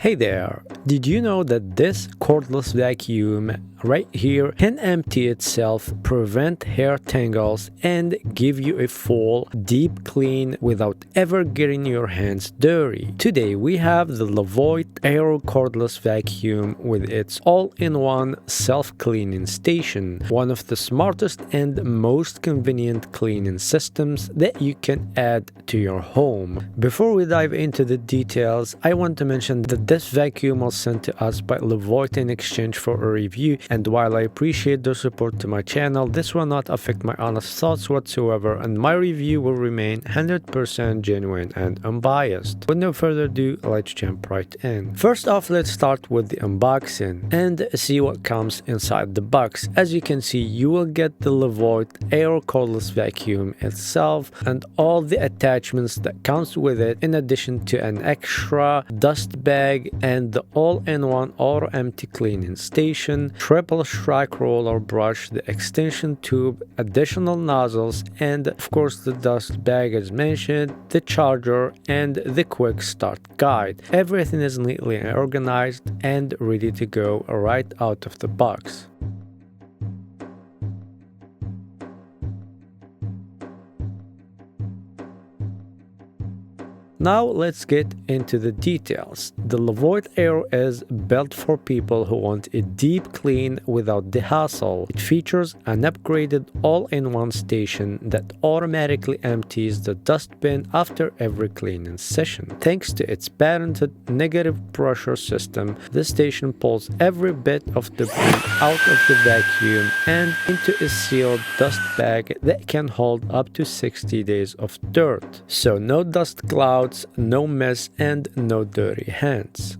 Hey there! Did you know that this cordless vacuum right here can empty itself, prevent hair tangles, and give you a full, deep clean without ever getting your hands dirty? Today we have the Levoit Aero Cordless Vacuum with its all-in-one self-cleaning station, one of the smartest and most convenient cleaning systems that you can add to your home. Before we dive into the details, I want to mention that this vacuum was sent to us by Levoit in exchange for a review, and while I appreciate their support to my channel, this will not affect my honest thoughts whatsoever, and my review will remain 100% genuine and unbiased. With no further ado, let's jump right in. First off, let's start with the unboxing and see what comes inside the box. As you can see, you will get the Levoit Aero Cordless Vacuum itself and all the attachments that comes with it, in addition to an extra dust bag and the all-in-one auto empty cleaning station, triple strike roller brush, the extension tube, additional nozzles, and of course the dust bag as mentioned, the charger, and the quick start guide. Everything is neatly organized and ready to go right out of the box. Now let's get into the details. The Levoit Aero is built for people who want a deep clean without the hassle. It features an upgraded all-in-one station that automatically empties the dustbin after every cleaning session. Thanks to its patented negative pressure system, this station pulls every bit of debris out of the vacuum and into a sealed dust bag that can hold up to 60 days of dirt. So no dust clouds, no mess, and no dirty hands.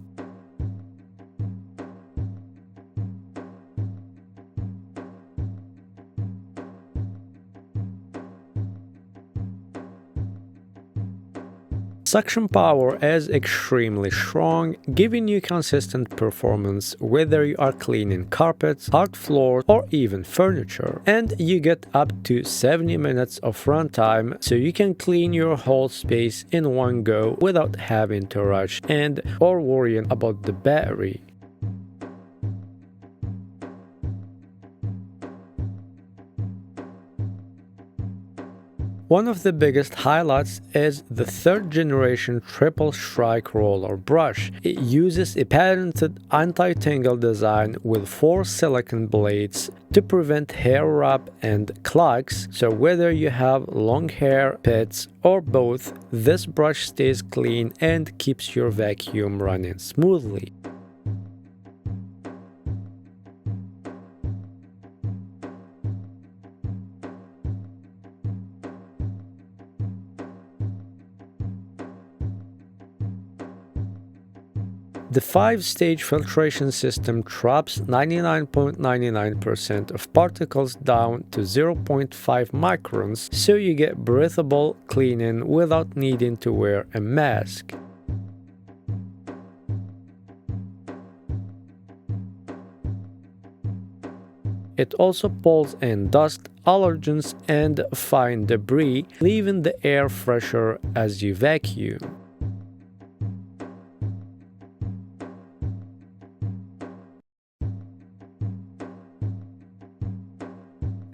Suction power is extremely strong, giving you consistent performance whether you are cleaning carpets, hard floors, or even furniture. And you get up to 70 minutes of runtime, so you can clean your whole space in one go without having to rush and or worrying about the battery. One of the biggest highlights is the third generation triple strike roller brush. It uses a patented anti-tangle design with 4 silicone blades to prevent hair rub and clogs, so whether you have long hair, pits, or both, this brush stays clean and keeps your vacuum running smoothly. The 5-stage filtration system traps 99.99% of particles down to 0.5 microns, so you get breathable cleaning without needing to wear a mask. It also pulls in dust, allergens, and fine debris, leaving the air fresher as you vacuum.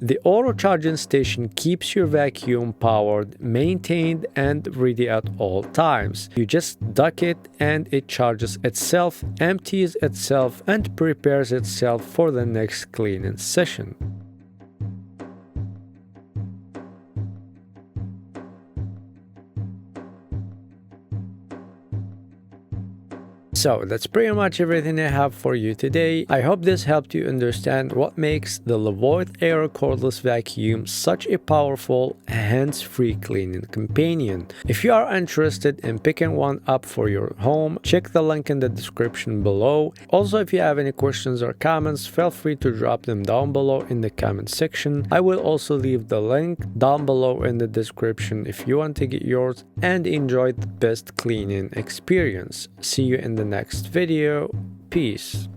The auto charging station keeps your vacuum powered, maintained, and ready at all times. You just dock it and it charges itself, empties itself, and prepares itself for the next cleaning session. So that's pretty much everything I have for you today. I hope this helped you understand what makes the Levoit Aero Cordless Vacuum such a powerful, hands-free cleaning companion. If you are interested in picking one up for your home, check the link in the description below. Also, if you have any questions or comments, feel free to drop them down below in the comment section. I will also leave the link down below in the description if you want to get yours and enjoy the best cleaning experience. See you in the next video. Peace.